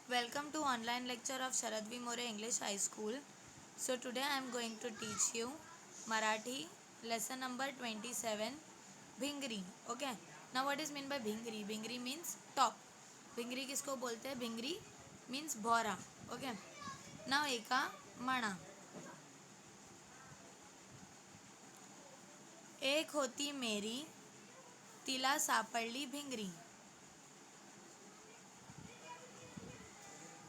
Welcome to online lecture of Sharad V. More English High School. So today I am going to teach you Marathi lesson number 27 Bhingri. Okay. Now what is meant by Bhingri? Bhingri means top. Bhingri किसको बोलते हैं? Bhingri means भौरा. Okay. Now एका म्हणा. एक होती मेरी तिला सापडली भिंगरी.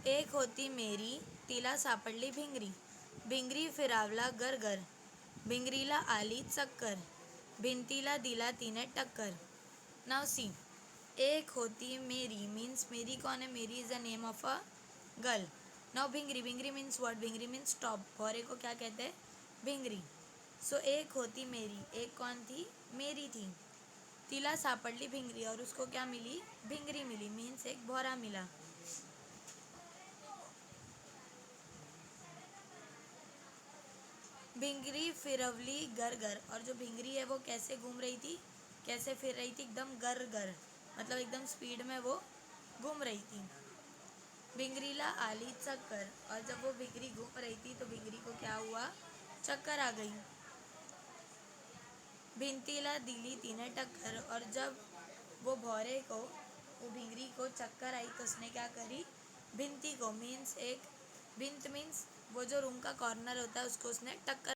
एक होती मेरी तिला सापडली भिंगरी. भिंगरी फिरावला गरगर. भिंगरीला आली चक्कर. भिंतीला दिला तिने टक्कर. नाउ सी, एक होती मेरी मीन्स मेरी कौन है? Mary is a name of a girl. Now bhingri, bhingri means what? Bhingri means top. भौरे को क्या कहते हैं? भिंगरी. सो एक होती मेरी, एक कौन थी? मेरी थी. तिला सापडली भिंगरी, और उसको क्या मिली? भिंगरी मिली. मीन्स एक भौरा मिला. भिंगरी फिरवली गरगर, और जो भिंगरी है वो कैसे घूम रही थी? कैसे फिर रही थी? एकदम गरगर, मतलब एकदम स्पीड में वो घूम रही थी. भिंगरीला आली चक्कर, और जब वो भिंगरी घूम रही थी तो भिंगरी को क्या हुआ? चक्कर आ गई. भिंतीला दिली तिने टक्कर, और जब वो भौरे को, वो भिंगरी को चक्कर आई तो उसने क्या करी? भिंती को, मीन्स एक भिंत मीन्स वो जो रूम का कॉर्नर होता है उसको उसने टक्कर.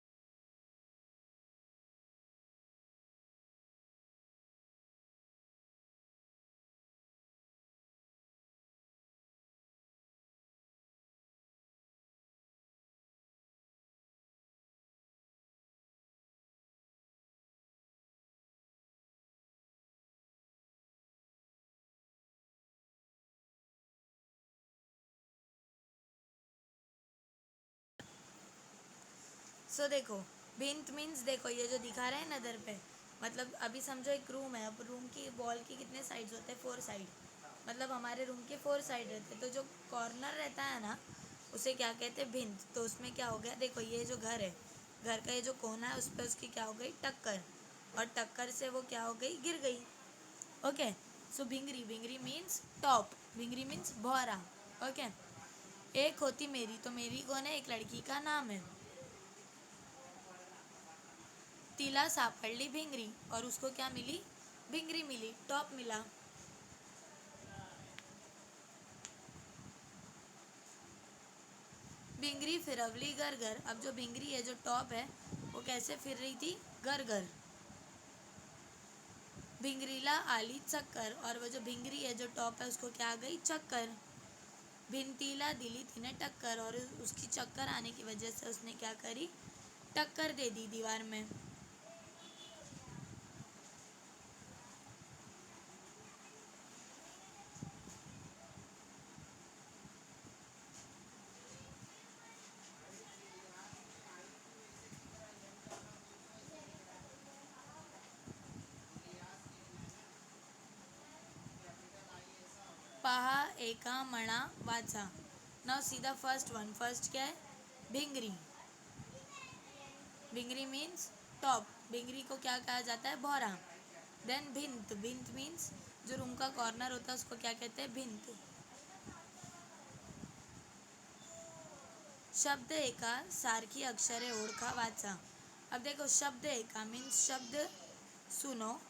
सो देखो, भिंत मीन्स देखो ये जो दिखा रहा है नज़र पे, मतलब अभी समझो एक रूम है. अब रूम की वॉल की कितने साइड्स होते हैं? 4 साइड. मतलब हमारे रूम के 4 साइड रहते हैं. तो जो कॉर्नर रहता है ना, उसे क्या कहते हैं? भिंत. तो उसमें क्या हो गया? देखो ये जो घर है, घर का ये जो कोना है उस पर उसकी क्या हो गई? टक्कर. और टक्कर से वो क्या हो गई? गिर गई. ओके. सो भिंगरी, भिंगरी मीन्स टॉप. भिंगरी मीन्स भौरा. ओके. एक होती मेरी, तो मेरी कौन है? एक लड़की का नाम है. तिला सापडली भिंगरी, और उसको क्या मिली? भिंगरी मिली, टॉप मिला. भिंगरी फिरवली गरगर, अब जो भिंगरी है, जो टॉप है, वो कैसे फिर रही थी? गरगर. भिंगरीला आली चक्कर, और वो जो भिंगरी है, जो टॉप है, उसको क्या आ गई? चक्कर. भिंतीला दिली तिने टक्कर, और उसकी चक्कर आने की वजह से उसने क्या करी? टक्कर दे दी दीवार में. पहा एका म्हणा वाचा. नाउ सीधा फर्स्ट वन. फर्स्ट क्या है? भिंगरी. Bhingri means top. भिंगरी को क्या कहा जाता है? भौरा. देन भिंत. भिंत मीन्स जो रूम का कॉर्नर होता है उसको क्या कहते हैं? भिंत. शब्द एका सारखी अक्षरे ओळखा वाचा. अब देखो, शब्द एका मीन्स शब्द सुनो,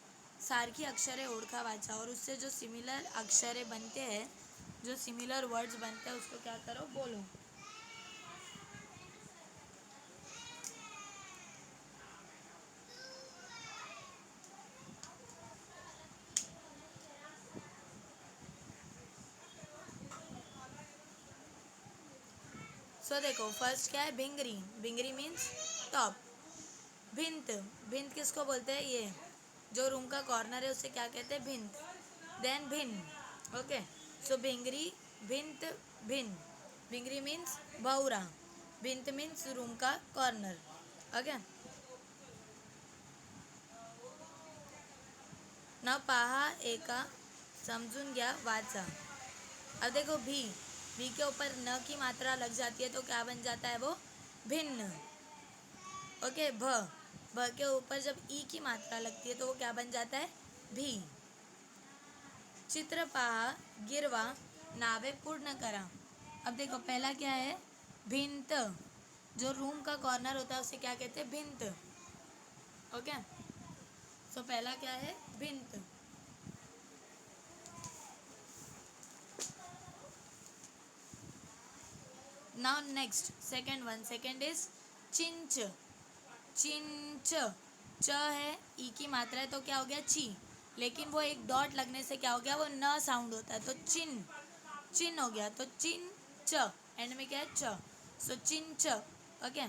सारखी अक्षरे ओळखा वाचा, और उससे जो सिमिलर अक्षरे बनते हैं, जो सिमिलर वर्ड्स बनते हैं, उसको क्या करो? बोलो. सो देखो, फर्स्ट क्या है? भिंगरी. Bhingri means top. भिंत. भिंत किसको बोलते हैं? ये जो रूम का कॉर्नर है उसे क्या कहते हैं? भिंत. देन भिन्न. ओके. सो भिंगरी, भिंत, भिन्न. भिंगरी मीन्स भौरा. भिंत मीन्स रूम का कॉर्नर. ओके. नाव पहा एका, समझून घ्या वाचा. अब देखो, भी के ऊपर न की मात्रा लग जाती है तो क्या बन जाता है? वो भिन्न. ओके. भ के ऊपर जब ई की मात्रा लगती है तो वो क्या बन जाता है? भी. चित्र पहा, गिरवा, नावे पूर्ण करा. अब देखो पहला क्या है, भिंत। जो रूम का कॉर्नर होता है उसे क्या कहते हैं, भिंत। ओके, सो पहला क्या है, भिंत। Now next second one, second is चिंच। चिंच, च है, ई की मात्रा है तो क्या हो गया, ची। लेकिन वो एक डॉट लगने से क्या हो गया, वो न साउंड होता है तो चिन, चिन हो गया। तो चिन च, एंड में क्या है, च। सो चिंच। Okay,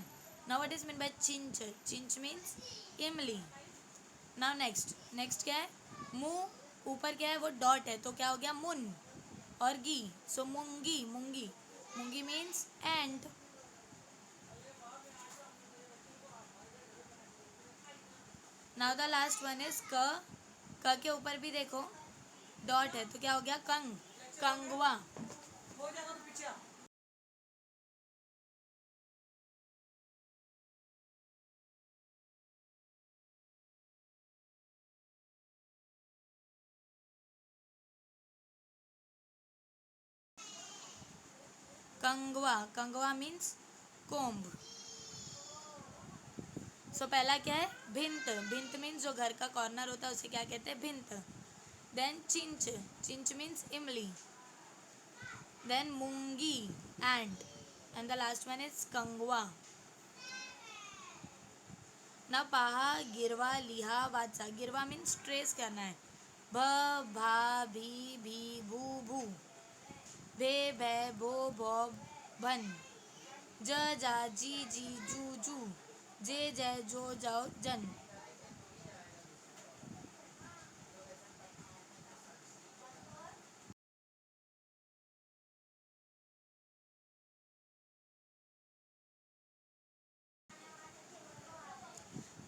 now what is mean by चिंच, चिंच मीन्स इमली। नाउ नेक्स्ट, नेक्स्ट क्या है, मुंह, ऊपर क्या है, वो डॉट है तो क्या हो गया, मुन। और गी, so moongi, moongi. Moongi means ant. Now the last one is क के ऊपर भी देखो डॉट है तो क्या हो गया, कंग, kangwa. Kangwa, kangwa means comb. So पहला क्या है, भिंत। भिंत मीन्स जो घर का कॉर्नर होता है उसे क्या कहते हैं, भिंत। देन चिंच, chinch means imli. Then moongi, ant. And the last one is kangwa. ना पहा, गिरवा, लिहा, वाचा। गिरवा मीन्स ट्रेस करना है, भ, भा, भी, भू, भू। भे, भै, भो, भौ, भन। ज, जा, जी, जू, जू। जे, जय, जो, जाओ, जन।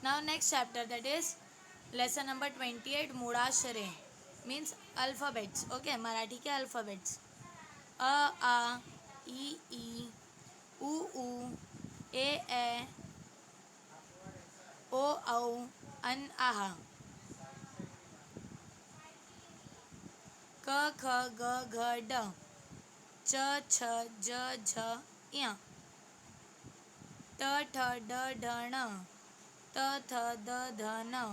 Now next chapter, that is lesson number 28, मूडाक्षरे means alphabets. Okay, Marathi के alphabets. अ, आ, ई, उ, ए, ओ, औ, अन, आहा। क, ख, ग, घ, ड। च, छ, ज, झ, ञ। ट, ठ, ड, ढ, ण। त, थ, द, ध, न।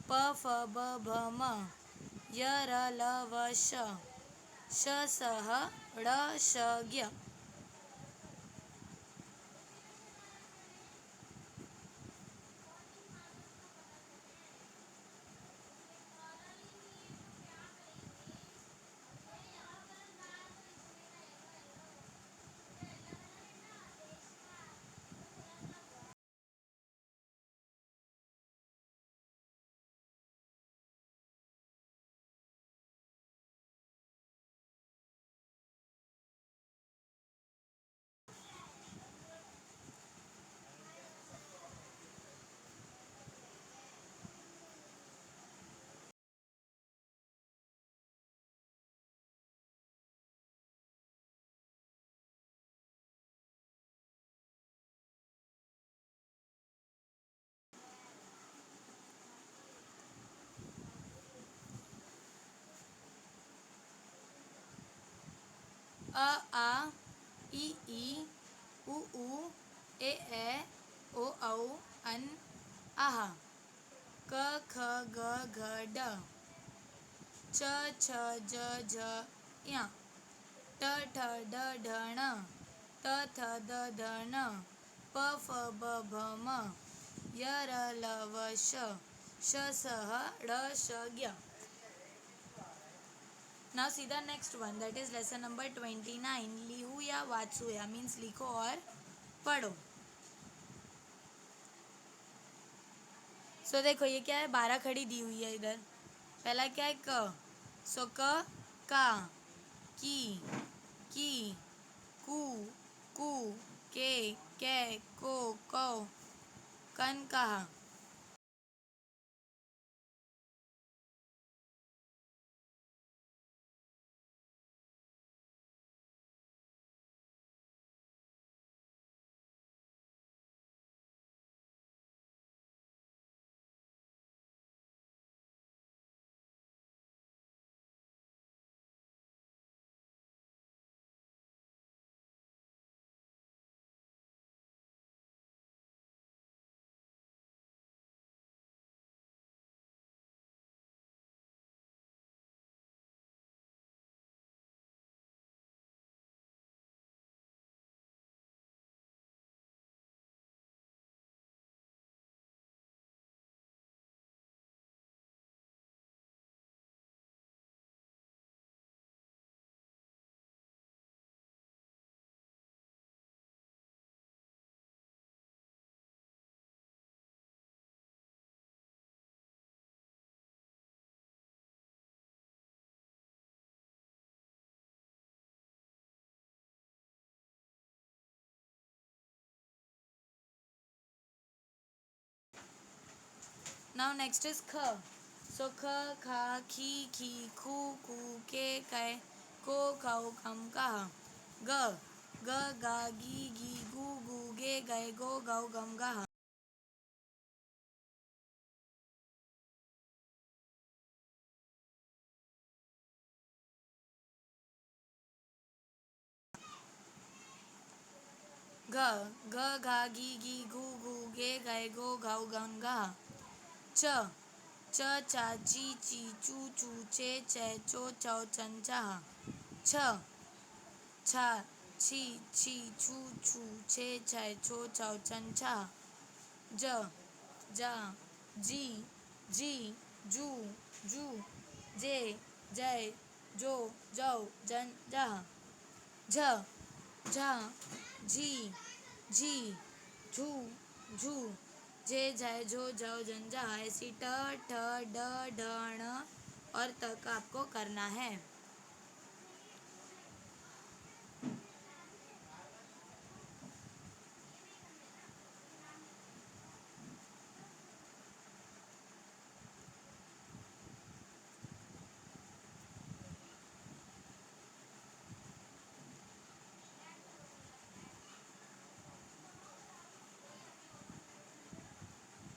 प, फ, ब, भ, म। य, र, ल, व, श। श, स, ह, ड़, श, ज्ञ। अ, आ, ई, उ, ए, ओ, औ, अन, आहा। क, ख, ग, घ, ड। च, छ, ज, झ, ञ। ट, ठ, ड, ढ, ण। त, थ, द, ध, न। प, फ, ब, भ, म। य, र, ल, व, श। श, स, ह, ड़, श, ज्ञ. Now see the next one, that is lesson number 29, लिहू या वाचू या means लिखो और पढ़ो। सो देखो ये क्या है, 12 खड़ी दी हुई है इधर। पहला क्या है, क। सो क, का, की, कू, कू, के, को, कौ, कन, कहा। नाउ नेक्स्ट इज ख. सो ख खा खी खी खू कू के कै को खाओ खम कहा. ग ग गा गी गी गू गू गे गए गो गौ गम गहा. घ घ घा घी घी घू घू गे गए गो घौ गम गहा. च च चा ची ची चू चू चे चे चो चौ चन चाहा. छ छा छी छी छू छू छे छे छो छौ चन चाहा. ज जा जी जी जू जू जे जय जो जौ जन जहा. झ झा झी झी झू झू जे झय झो झौ झंझा. ऐसी ट ठ ड ढ ण और त का आपको करना है.